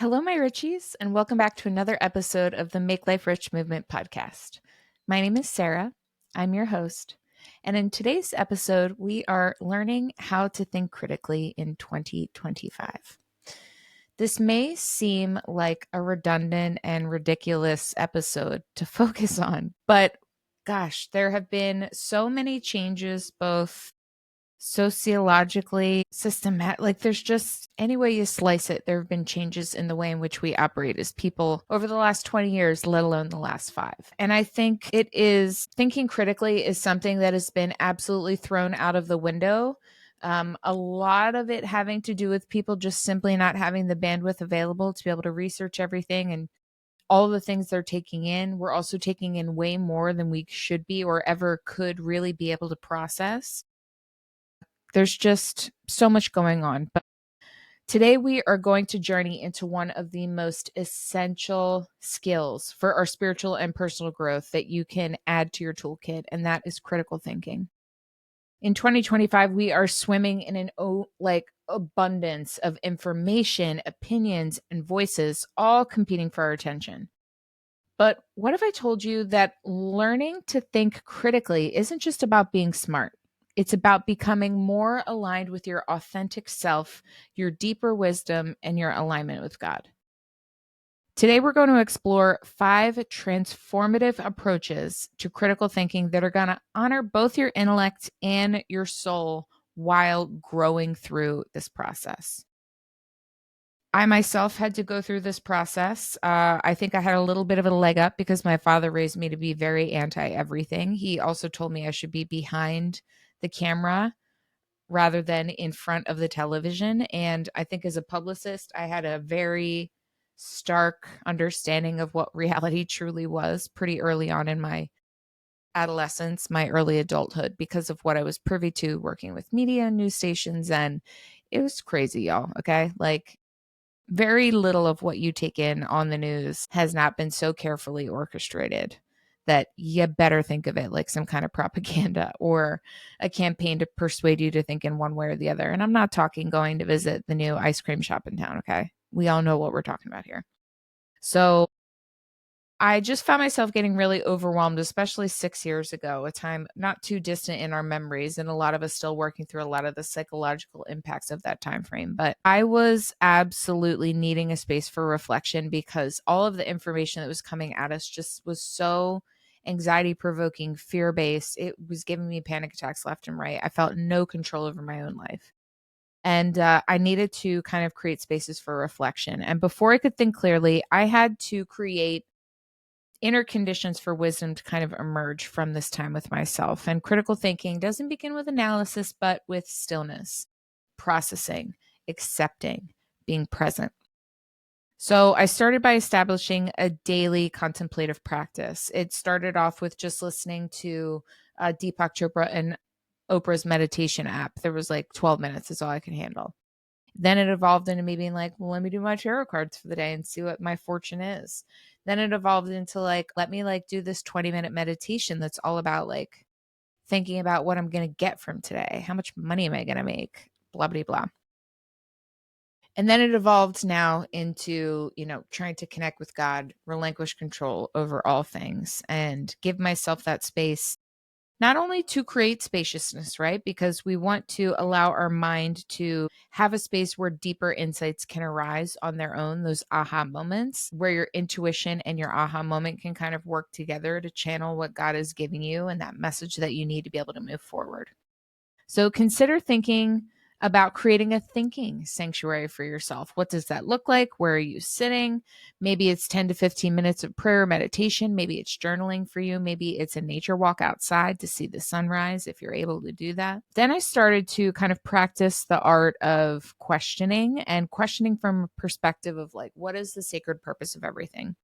Hello, my Richies, and welcome back to another episode of the Make Life Rich Movement podcast. My name is Sarah. I'm your host. And in today's episode, we are learning how to think critically in 2025. This may seem like a redundant and ridiculous episode to focus on, but gosh, there have been so many changes, both sociologically, systematic, like there's just any way you slice it, there have been changes in the way in which we operate as people over the last 20 years, let alone the last 5. And I think it is thinking critically is something that has been absolutely thrown out of the window. A lot of it having to do with people just simply not having the bandwidth available to be able to research everything and all the things they're taking in. We're also taking in way more than we should be or ever could really be able to process. There's just so much going on. But today we are going to journey into one of the most essential skills for our spiritual and personal growth that you can add to your toolkit, and that is critical thinking. In 2025, we are swimming in an abundance of information, opinions, and voices, all competing for our attention. But what if I told you that learning to think critically isn't just about being smart? It's about becoming more aligned with your authentic self, your deeper wisdom, and your alignment with God. Today, we're going to explore 5 transformative approaches to critical thinking that are going to honor both your intellect and your soul while growing through this process. I myself had to go through this process. I think I had a little bit of a leg up because my father raised me to be very anti everything. He also told me I should be behind the camera rather than in front of the television. And I think as a publicist, I had a very stark understanding of what reality truly was pretty early on in my adolescence, my early adulthood, because of what I was privy to working with media and news stations. And it was crazy, y'all. Okay. Like, very little of what you take in on the news has not been so carefully orchestrated that you better think of it like some kind of propaganda or a campaign to persuade you to think in one way or the other. And I'm not talking going to visit the new ice cream shop in town, okay? We all know what we're talking about here. So I just found myself getting really overwhelmed, especially 6 years ago, a time not too distant in our memories, and a lot of us still working through a lot of the psychological impacts of that time frame. But I was absolutely needing a space for reflection because all of the information that was coming at us just was so anxiety provoking, fear based. It was giving me panic attacks left and right. I felt no control over my own life. And I needed to kind of create spaces for reflection. And before I could think clearly, I had to create inner conditions for wisdom to kind of emerge from this time with myself. And critical thinking doesn't begin with analysis, but with stillness, processing, accepting, being present. So I started by establishing a daily contemplative practice. It started off with just listening to Deepak Chopra and Oprah's meditation app. There was like 12 minutes is all I could handle. Then it evolved into me being like, well, let me do my tarot cards for the day and see what my fortune is. Then it evolved into like, let me like do this 20-minute meditation that's all about like thinking about what I'm going to get from today. How much money am I going to make? Blah, blah, blah. And then it evolved now into, trying to connect with God, relinquish control over all things, and give myself that space not only to create spaciousness, right? Because we want to allow our mind to have a space where deeper insights can arise on their own, those aha moments where your intuition and your aha moment can kind of work together to channel what God is giving you and that message that you need to be able to move forward. So consider thinking about creating a thinking sanctuary for yourself. What does that look like? Where are you sitting? Maybe it's 10 to 15 minutes of prayer or meditation. Maybe it's journaling for you. Maybe it's a nature walk outside to see the sunrise if you're able to do that. Then I started to kind of practice the art of questioning and questioning from a perspective of like, what is the sacred purpose of everything?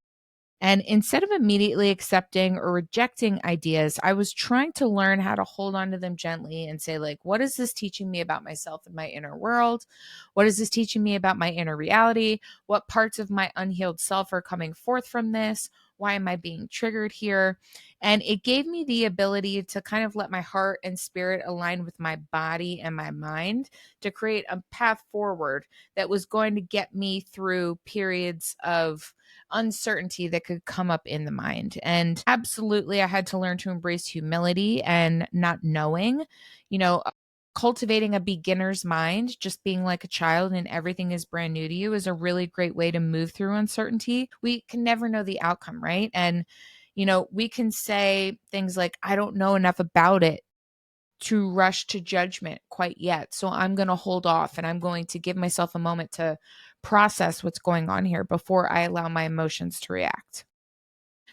And instead of immediately accepting or rejecting ideas, I was trying to learn how to hold on to them gently and say, like, what is this teaching me about myself and my inner world? What is this teaching me about my inner reality? What parts of my unhealed self are coming forth from this? Why am I being triggered here? And it gave me the ability to kind of let my heart and spirit align with my body and my mind to create a path forward that was going to get me through periods of uncertainty that could come up in the mind. And absolutely, I had to learn to embrace humility and not knowing, you know, cultivating a beginner's mind, just being like a child and everything is brand new to you, is a really great way to move through uncertainty. We can never know the outcome, right? And, we can say things like, I don't know enough about it to rush to judgment quite yet. So I'm going to hold off and I'm going to give myself a moment to process what's going on here before I allow my emotions to react.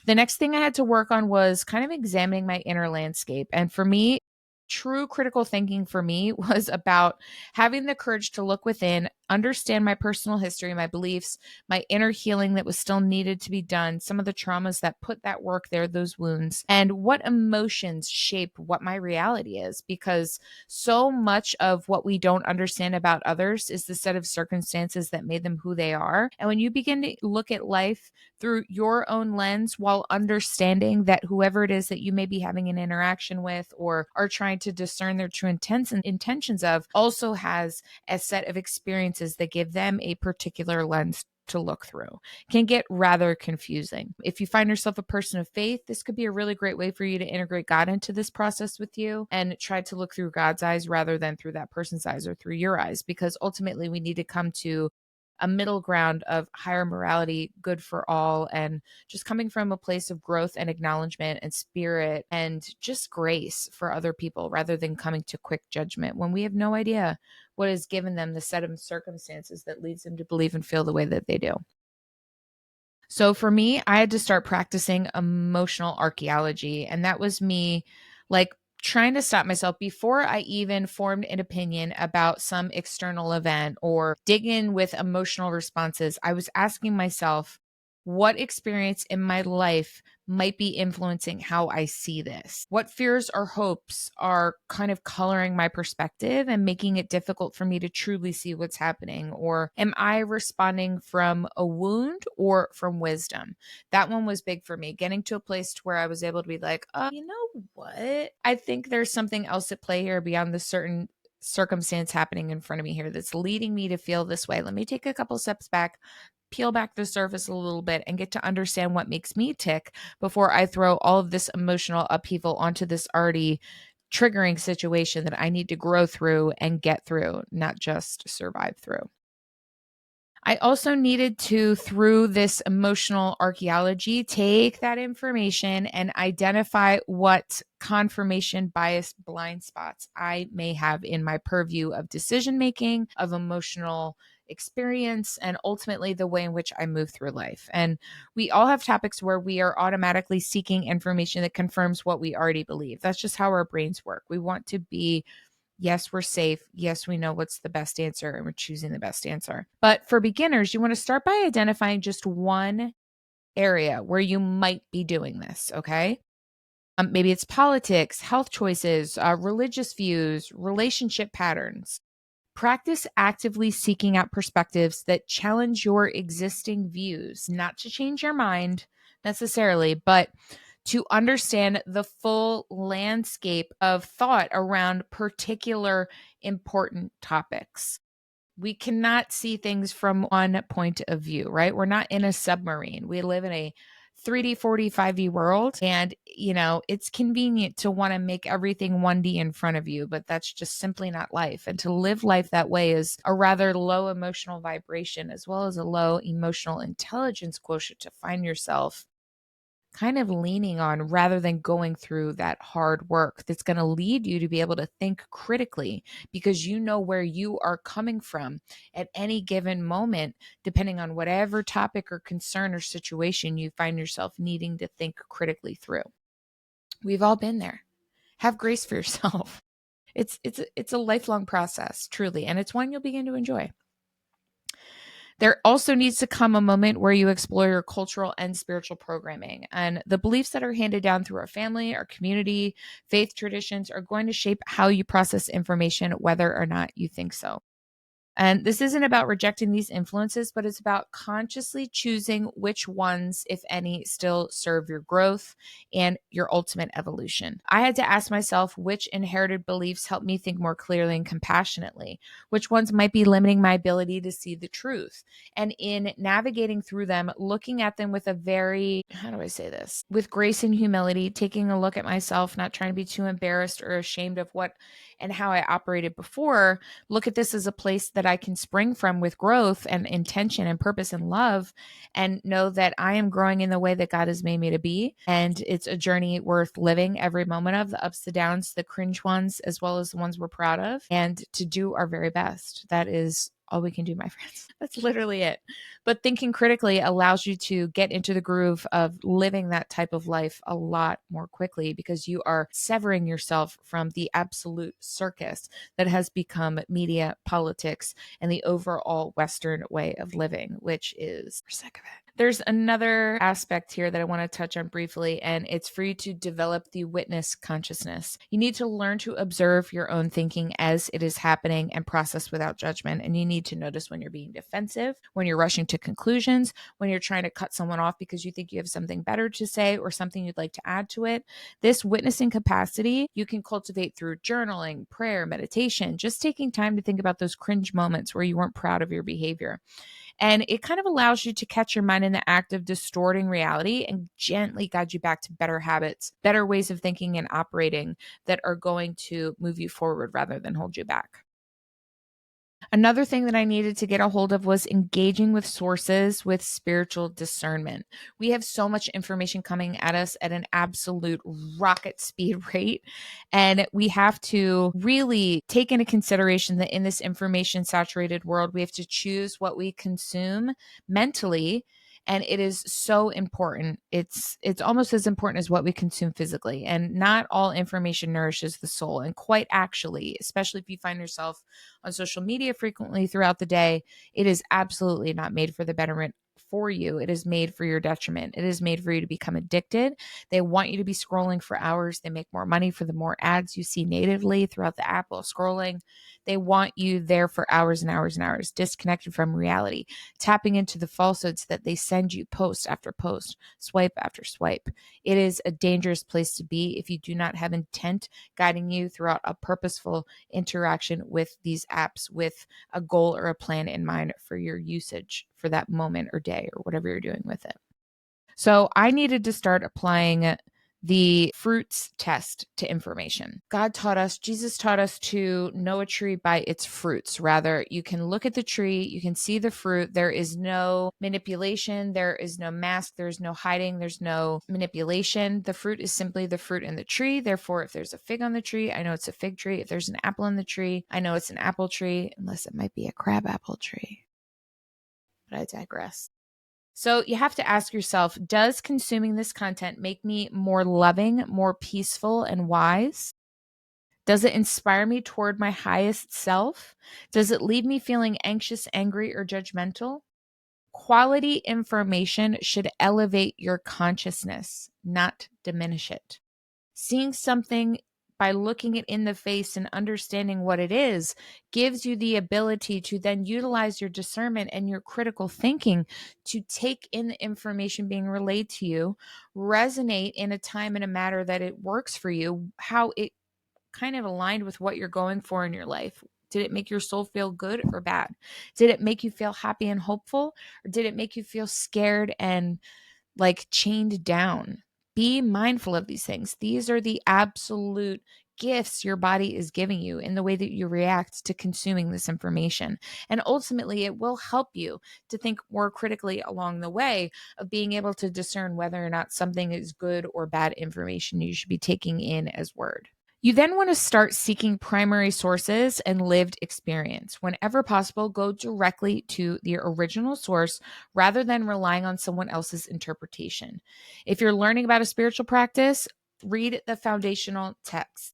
The next thing I had to work on was kind of examining my inner landscape. And for me, true critical thinking for me was about having the courage to look within, understand my personal history, my beliefs, my inner healing that was still needed to be done, some of the traumas that put that work there, those wounds, and what emotions shape what my reality is. Because so much of what we don't understand about others is the set of circumstances that made them who they are. And when you begin to look at life through your own lens while understanding that whoever it is that you may be having an interaction with or are trying to discern their true intents and intentions of also has a set of experiences that give them a particular lens to look through, can get rather confusing. If you find yourself a person of faith, this could be a really great way for you to integrate God into this process with you and try to look through God's eyes rather than through that person's eyes or through your eyes, because ultimately we need to come to a middle ground of higher morality, good for all, and just coming from a place of growth and acknowledgement and spirit and just grace for other people rather than coming to quick judgment when we have no idea what has given them the set of circumstances that leads them to believe and feel the way that they do. So for me, I had to start practicing emotional archeology. And that was me like trying to stop myself before I even formed an opinion about some external event or dig in with emotional responses. I was asking myself, what experience in my life might be influencing how I see this? What fears or hopes are kind of coloring my perspective and making it difficult for me to truly see what's happening? Or am I responding from a wound or from wisdom? That one was big for me, getting to a place to where I was able to be like, you know what? I think there's something else at play here beyond the certain circumstance happening in front of me here that's leading me to feel this way. Let me take a couple steps back, peel back the surface a little bit and get to understand what makes me tick before I throw all of this emotional upheaval onto this already triggering situation that I need to grow through and get through, not just survive through. I also needed to, through this emotional archaeology, take that information and identify what confirmation bias blind spots I may have in my purview of decision making, of emotional experience, and ultimately the way in which I move through life. And we all have topics where we are automatically seeking information that confirms what we already believe. That's just how our brains work. We want to be, yes, we're safe. Yes, we know what's the best answer and we're choosing the best answer. But for beginners, you want to start by identifying just one area where you might be doing this. Okay. Maybe it's politics, health choices, religious views, relationship patterns. Practice actively seeking out perspectives that challenge your existing views, not to change your mind necessarily, but to understand the full landscape of thought around particular important topics. We cannot see things from one point of view, right? We're not in a submarine. We live in a 3D, 4D, 5D world. And, it's convenient to want to make everything 1D in front of you, but that's just simply not life. And to live life that way is a rather low emotional vibration as well as a low emotional intelligence quotient to find yourself kind of leaning on rather than going through that hard work that's going to lead you to be able to think critically because you know where you are coming from at any given moment, depending on whatever topic or concern or situation you find yourself needing to think critically through. We've all been there. Have grace for yourself. It's a lifelong process, truly, and it's one you'll begin to enjoy. There also needs to come a moment where you explore your cultural and spiritual programming. And the beliefs that are handed down through our family, our community, faith traditions are going to shape how you process information, whether or not you think so. And this isn't about rejecting these influences, but it's about consciously choosing which ones, if any, still serve your growth and your ultimate evolution. I had to ask myself which inherited beliefs help me think more clearly and compassionately, which ones might be limiting my ability to see the truth. And in navigating through them, looking at them with a very, how do I say this? With grace and humility, taking a look at myself, not trying to be too embarrassed or ashamed of what and how I operated before. Look at this as a place that I can spring from with growth and intention and purpose and love, and know that I am growing in the way that God has made me to be. And it's a journey worth living every moment of, the ups, the downs, the cringe ones, as well as the ones we're proud of, and to do our very best. That is all we can do, my friends. That's literally it. But thinking critically allows you to get into the groove of living that type of life a lot more quickly, because you are severing yourself from the absolute circus that has become media, politics, and the overall Western way of living, which is, we're sick of it. There's another aspect here that I want to touch on briefly, and it's for you to develop the witness consciousness. You need to learn to observe your own thinking as it is happening and process without judgment. And you need to notice when you're being defensive, when you're rushing to conclusions, when you're trying to cut someone off because you think you have something better to say or something you'd like to add to it. This witnessing capacity you can cultivate through journaling, prayer, meditation, just taking time to think about those cringe moments where you weren't proud of your behavior. And it kind of allows you to catch your mind in the act of distorting reality and gently guide you back to better habits, better ways of thinking and operating that are going to move you forward rather than hold you back. Another thing that I needed to get a hold of was engaging with sources with spiritual discernment. We have so much information coming at us at an absolute rocket speed rate, and we have to really take into consideration that in this information saturated world, we have to choose what we consume mentally. And it is so important. It's almost as important as what we consume physically. And not all information nourishes the soul. And quite actually, especially if you find yourself on social media frequently throughout the day, it is absolutely not made for the betterment for you. It is made for your detriment. It is made for you to become addicted. They want you to be scrolling for hours. They make more money for the more ads you see natively throughout the app while scrolling. They want you there for hours and hours and hours, disconnected from reality, tapping into the falsehoods that they send you post after post, swipe after swipe. It is a dangerous place to be if you do not have intent guiding you throughout a purposeful interaction with these apps with a goal or a plan in mind for your usage for that moment or day or whatever you're doing with it. So I needed to start applying the fruits test to information. God taught us, Jesus taught us to know a tree by its fruits. Rather, you can look at the tree, you can see the fruit. There is no manipulation, there is no mask, there's no hiding, there's no manipulation. The fruit is simply the fruit in the tree. Therefore, if there's a fig on the tree, I know it's a fig tree. If there's an apple in the tree, I know it's an apple tree, unless it might be a crab apple tree. But I digress. So you have to ask yourself, does consuming this content make me more loving, more peaceful, and wise? Does it inspire me toward my highest self? Does it leave me feeling anxious, angry, or judgmental? Quality information should elevate your consciousness, not diminish it. Seeing something by looking it in the face and understanding what it is gives you the ability to then utilize your discernment and your critical thinking to take in the information being relayed to you, resonate in a time and a manner that it works for you, how it kind of aligned with what you're going for in your life. Did it make your soul feel good or bad? Did it make you feel happy and hopeful? Or did it make you feel scared and like chained down? Be mindful of these things. These are the absolute gifts your body is giving you in the way that you react to consuming this information. And ultimately, it will help you to think more critically along the way of being able to discern whether or not something is good or bad information you should be taking in as word. You then want to start seeking primary sources and lived experience. Whenever possible, go directly to the original source rather than relying on someone else's interpretation. If you're learning about a spiritual practice, read the foundational text.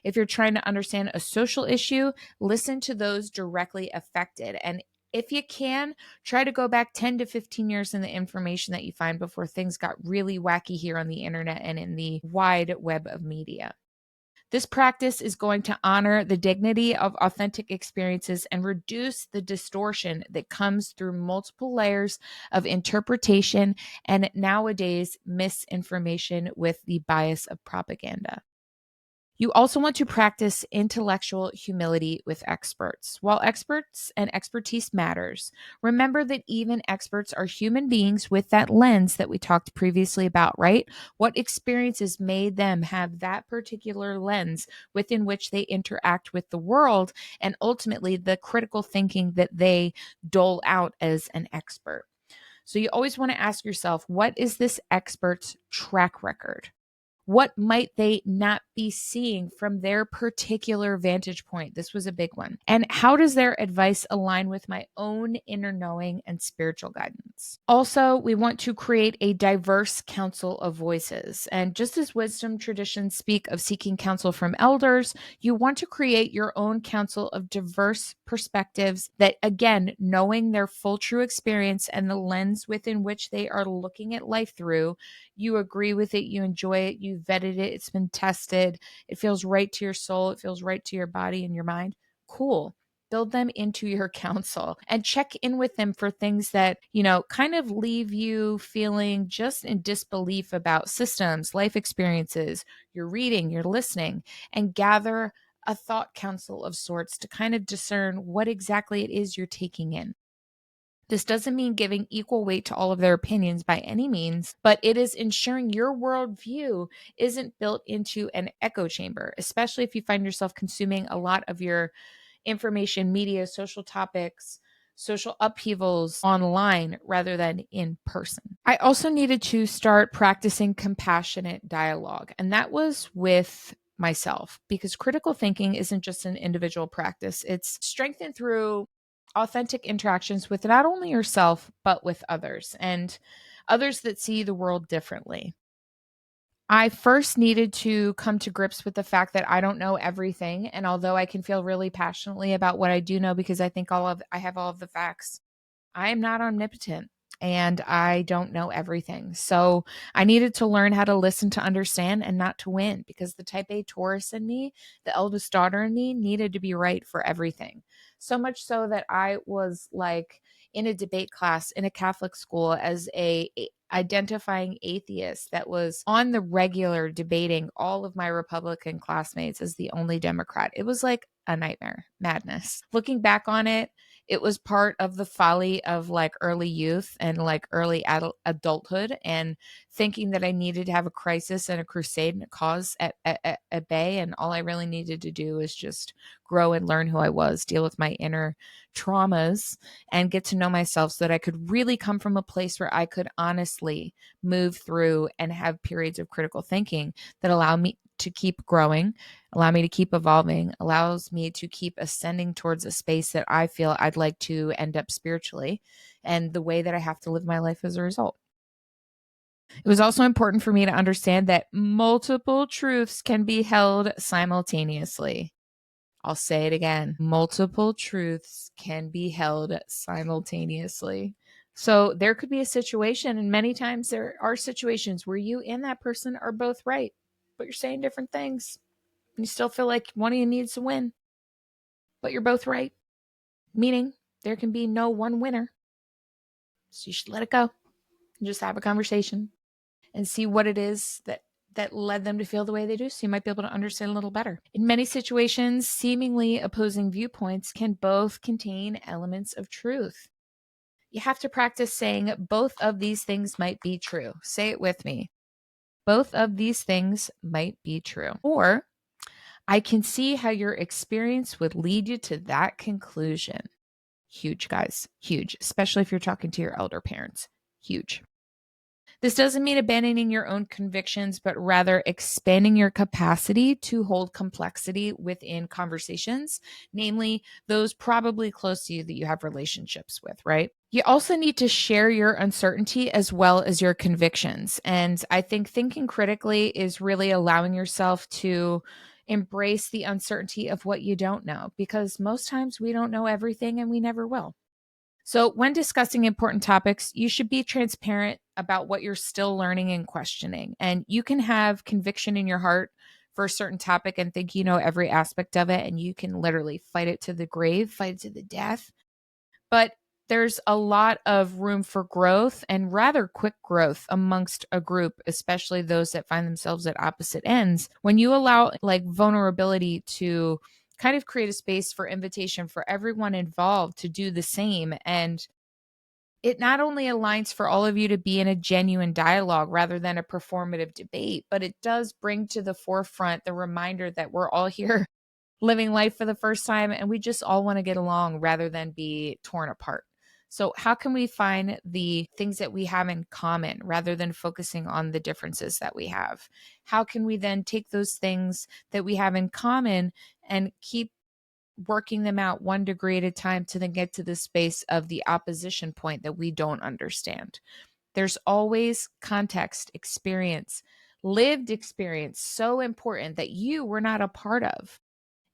If you're trying to understand a social issue, listen to those directly affected. And if you can, try to go back 10 to 15 years in the information that you find before things got really wacky here on the internet and in the wide web of media. This practice is going to honor the dignity of authentic experiences and reduce the distortion that comes through multiple layers of interpretation and nowadays misinformation with the bias of propaganda. You also want to practice intellectual humility with experts. While experts and expertise matters, remember that even experts are human beings with that lens that we talked previously about, right? What experiences made them have that particular lens within which they interact with the world, and ultimately the critical thinking that they dole out as an expert. So you always want to ask yourself, what is this expert's track record? What might they not be seeing from their particular vantage point? This was a big one. And how does their advice align with my own inner knowing and spiritual guidance? Also, we want to create a diverse council of voices. And just as wisdom traditions speak of seeking counsel from elders, you want to create your own council of diverse perspectives that, again, knowing their full true experience and the lens within which they are looking at life through, you agree with it, you enjoy it, you vetted it, it's been tested, it feels right to your soul, it feels right to your body and your mind. Cool. Build them into your counsel and check in with them for things that, kind of leave you feeling just in disbelief about systems, life experiences, your reading, your listening, and gather a thought council of sorts to kind of discern what exactly it is you're taking in. This doesn't mean giving equal weight to all of their opinions by any means, but it is ensuring your worldview isn't built into an echo chamber, especially if you find yourself consuming a lot of your information, media, social topics, social upheavals online rather than in person. I also needed to start practicing compassionate dialogue, and that was with myself because critical thinking isn't just an individual practice, it's strengthened through authentic interactions with not only yourself, but with others and others that see the world differently. I first needed to come to grips with the fact that I don't know everything. And although I can feel really passionately about what I do know because I have all of the facts, I am not omnipotent and I don't know everything. So I needed to learn how to listen to understand and not to win because the type A Taurus in me, the eldest daughter in me, needed to be right for everything. So much so that I was like in a debate class in a Catholic school as a identifying atheist that was on the regular debating all of my Republican classmates as the only Democrat. It was like a nightmare, madness. Looking back on it, it was part of the folly of like early youth and like early adulthood and thinking that I needed to have a crisis and a crusade and a cause at bay. And all I really needed to do was just grow and learn who I was, deal with my inner traumas and get to know myself so that I could really come from a place where I could honestly move through and have periods of critical thinking that allow me to keep growing, allow me to keep evolving, allows me to keep ascending towards a space that I feel I'd like to end up spiritually and the way that I have to live my life as a result. It was also important for me to understand that multiple truths can be held simultaneously. I'll say it again. Multiple truths can be held simultaneously. So there could be a situation, and many times there are situations where you and that person are both right, but you're saying different things. And you still feel like one of you needs to win, but you're both right. Meaning there can be no one winner. So you should let it go and just have a conversation and see what it is that led them to feel the way they do, so you might be able to understand a little better. In many situations, seemingly opposing viewpoints can both contain elements of truth. You have to practice saying both of these things might be true. Say it with me. Both of these things might be true. Or I can see how your experience would lead you to that conclusion. Huge, guys. Huge, especially if you're talking to your elder parents. Huge. This doesn't mean abandoning your own convictions, but rather expanding your capacity to hold complexity within conversations, namely those probably close to you that you have relationships with, right? You also need to share your uncertainty as well as your convictions. And I think thinking critically is really allowing yourself to embrace the uncertainty of what you don't know, because most times we don't know everything and we never will. So, when discussing important topics, you should be transparent about what you're still learning and questioning. And you can have conviction in your heart for a certain topic and think you know every aspect of it, and you can literally fight it to the grave, fight it to the death. But there's a lot of room for growth and rather quick growth amongst a group, especially those that find themselves at opposite ends. When you allow like vulnerability to kind of create a space for invitation for everyone involved to do the same. And it not only aligns for all of you to be in a genuine dialogue rather than a performative debate, but it does bring to the forefront the reminder that we're all here living life for the first time and we just all want to get along rather than be torn apart. So, how can we find the things that we have in common rather than focusing on the differences that we have? How can we then take those things that we have in common and keep working them out 1 degree at a time to then get to the space of the opposition point that we don't understand? There's always context, experience, lived experience, so important that you were not a part of.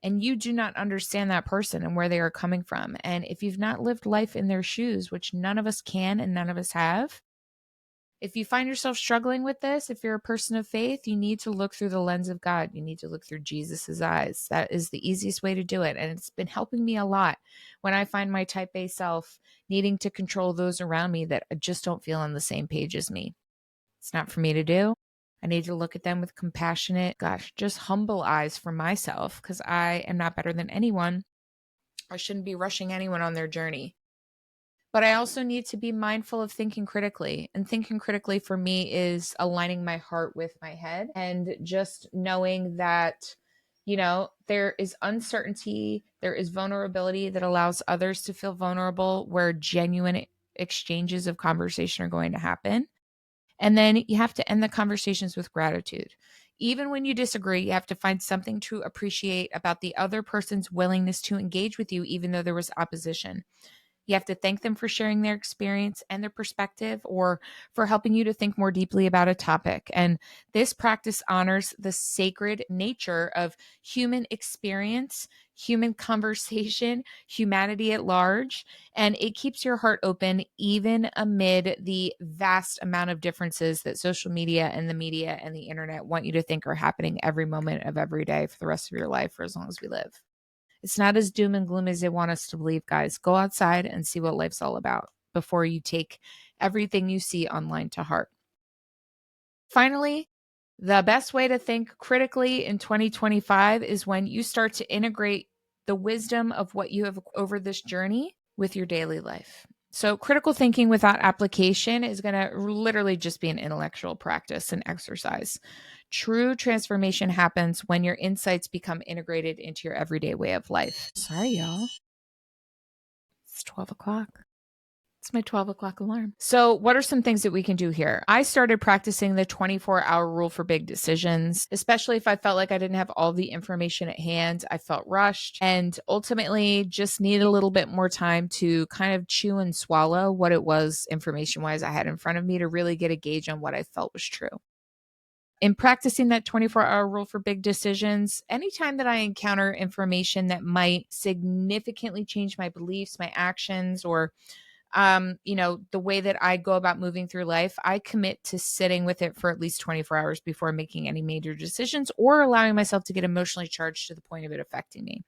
And you do not understand that person and where they are coming from. And if you've not lived life in their shoes, which none of us can and none of us have, if you find yourself struggling with this, if you're a person of faith, you need to look through the lens of God. You need to look through Jesus's eyes. That is the easiest way to do it. And it's been helping me a lot when I find my type A self needing to control those around me that just don't feel on the same page as me. It's not for me to do. I need to look at them with compassionate, just humble eyes for myself because I am not better than anyone. I shouldn't be rushing anyone on their journey. But I also need to be mindful of thinking critically. And thinking critically for me is aligning my heart with my head and just knowing that, there is uncertainty, there is vulnerability that allows others to feel vulnerable where genuine exchanges of conversation are going to happen. And then you have to end the conversations with gratitude. Even when you disagree, you have to find something to appreciate about the other person's willingness to engage with you, even though there was opposition. You have to thank them for sharing their experience and their perspective or for helping you to think more deeply about a topic. And this practice honors the sacred nature of human experience, human conversation, humanity at large, and it keeps your heart open even amid the vast amount of differences that social media and the media and the internet want you to think are happening every moment of every day for the rest of your life for as long as we live. It's not as doom and gloom as they want us to believe, guys. Go outside and see what life's all about before you take everything you see online to heart. Finally, the best way to think critically in 2025 is when you start to integrate the wisdom of what you have over this journey with your daily life. So critical thinking without application is going to literally just be an intellectual practice and exercise. True transformation happens when your insights become integrated into your everyday way of life. Sorry, y'all. It's 12 o'clock. It's my 12 o'clock alarm. So what are some things that we can do here? I started practicing the 24-hour rule for big decisions, especially if I felt like I didn't have all the information at hand. I felt rushed and ultimately just needed a little bit more time to kind of chew and swallow what it was information-wise I had in front of me to really get a gauge on what I felt was true. In practicing that 24-hour rule for big decisions, anytime that I encounter information that might significantly change my beliefs, my actions, or the way that I go about moving through life, I commit to sitting with it for at least 24 hours before making any major decisions or allowing myself to get emotionally charged to the point of it affecting me.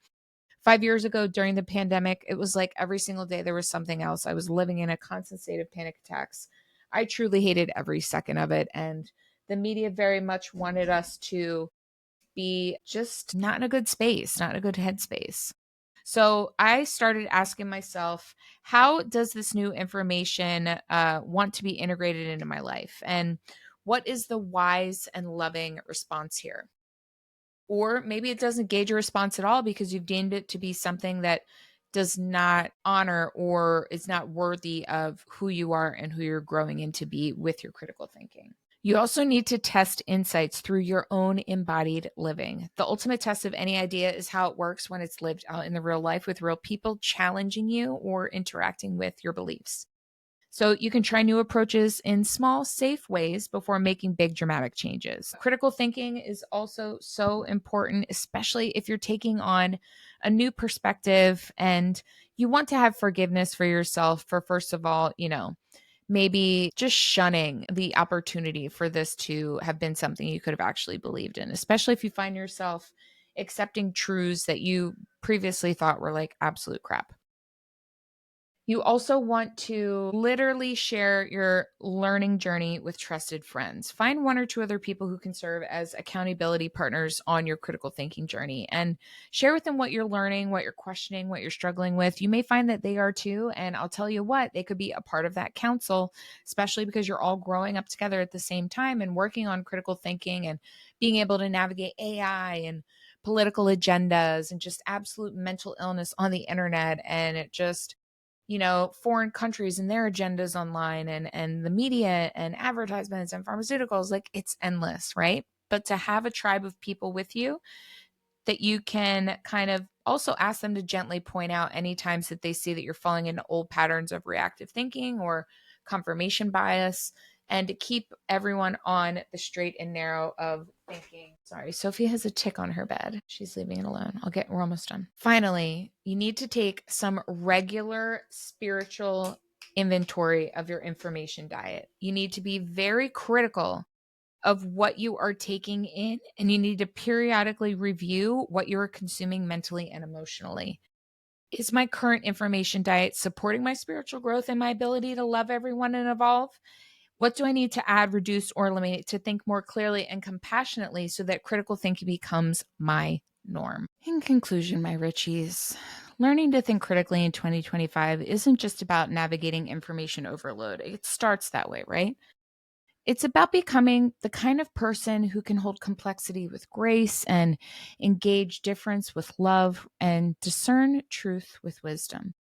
5 years ago during the pandemic, it was like every single day there was something else. I was living in a constant state of panic attacks. I truly hated every second of it. And the media very much wanted us to be just not in a good space, not in a good headspace. So I started asking myself, how does this new information want to be integrated into my life? And what is the wise and loving response here? Or maybe it doesn't gauge a response at all because you've deemed it to be something that does not honor or is not worthy of who you are and who you're growing into be with your critical thinking. You also need to test insights through your own embodied living. The ultimate test of any idea is how it works when it's lived out in the real life with real people challenging you or interacting with your beliefs. So you can try new approaches in small, safe ways before making big dramatic changes. Critical thinking is also so important, especially if you're taking on a new perspective and you want to have forgiveness for yourself for, first of all, maybe just shunning the opportunity for this to have been something you could have actually believed in, especially if you find yourself accepting truths that you previously thought were like absolute crap. You also want to literally share your learning journey with trusted friends. Find one or two other people who can serve as accountability partners on your critical thinking journey and share with them what you're learning, what you're questioning, what you're struggling with. You may find that they are too. And I'll tell you what, they could be a part of that council, especially because you're all growing up together at the same time and working on critical thinking and being able to navigate AI and political agendas and just absolute mental illness on the internet. And it just, foreign countries and their agendas online and the media and advertisements and pharmaceuticals, like it's endless, right? But to have a tribe of people with you that you can kind of also ask them to gently point out any times that they see that you're falling into old patterns of reactive thinking or confirmation bias, and to keep everyone on the straight and narrow of thinking. Sorry, Sophie has a tick on her bed. She's leaving it alone. We're almost done. Finally, you need to take some regular spiritual inventory of your information diet. You need to be very critical of what you are taking in, and you need to periodically review what you are consuming mentally and emotionally. Is my current information diet supporting my spiritual growth and my ability to love everyone and evolve? What do I need to add, reduce, or eliminate to think more clearly and compassionately so that critical thinking becomes my norm? In conclusion, my Richies, learning to think critically in 2025 isn't just about navigating information overload. It starts that way, right? It's about becoming the kind of person who can hold complexity with grace and engage difference with love and discern truth with wisdom.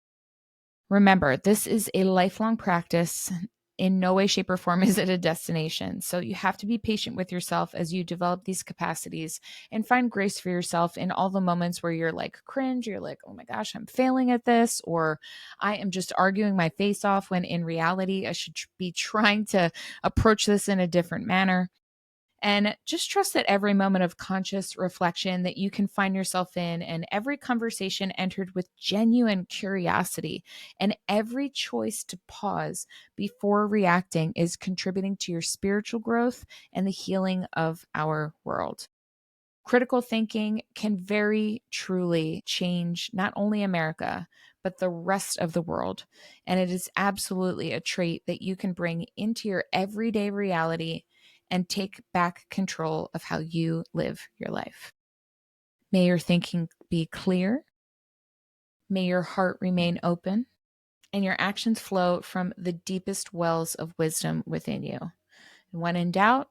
Remember, this is a lifelong practice. In no way, shape, or form is it a destination. So you have to be patient with yourself as you develop these capacities and find grace for yourself in all the moments where you're like cringe, you're like, oh my gosh, I'm failing at this, or I am just arguing my face off when in reality, I should be trying to approach this in a different manner. And just trust that every moment of conscious reflection that you can find yourself in, and every conversation entered with genuine curiosity, and every choice to pause before reacting is contributing to your spiritual growth and the healing of our world. Critical thinking can very truly change not only America, but the rest of the world. And it is absolutely a trait that you can bring into your everyday reality and take back control of how you live your life. May your thinking be clear. May your heart remain open and your actions flow from the deepest wells of wisdom within you. And when in doubt,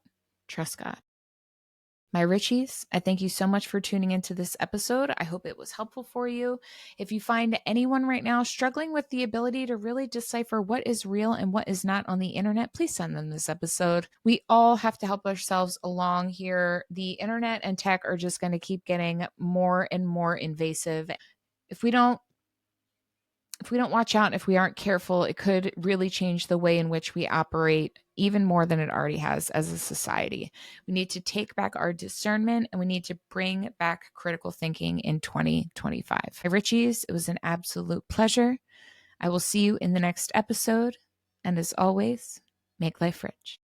trust God. My Richies, I thank you so much for tuning into this episode. I hope it was helpful for you. If you find anyone right now struggling with the ability to really decipher what is real and what is not on the internet, please send them this episode. We all have to help ourselves along here. The internet and tech are just going to keep getting more and more invasive. If we don't watch out, if we aren't careful, it could really change the way in which we operate even more than it already has as a society. We need to take back our discernment and we need to bring back critical thinking in 2025. Hey, Richies, it was an absolute pleasure. I will see you in the next episode. And as always, make life rich.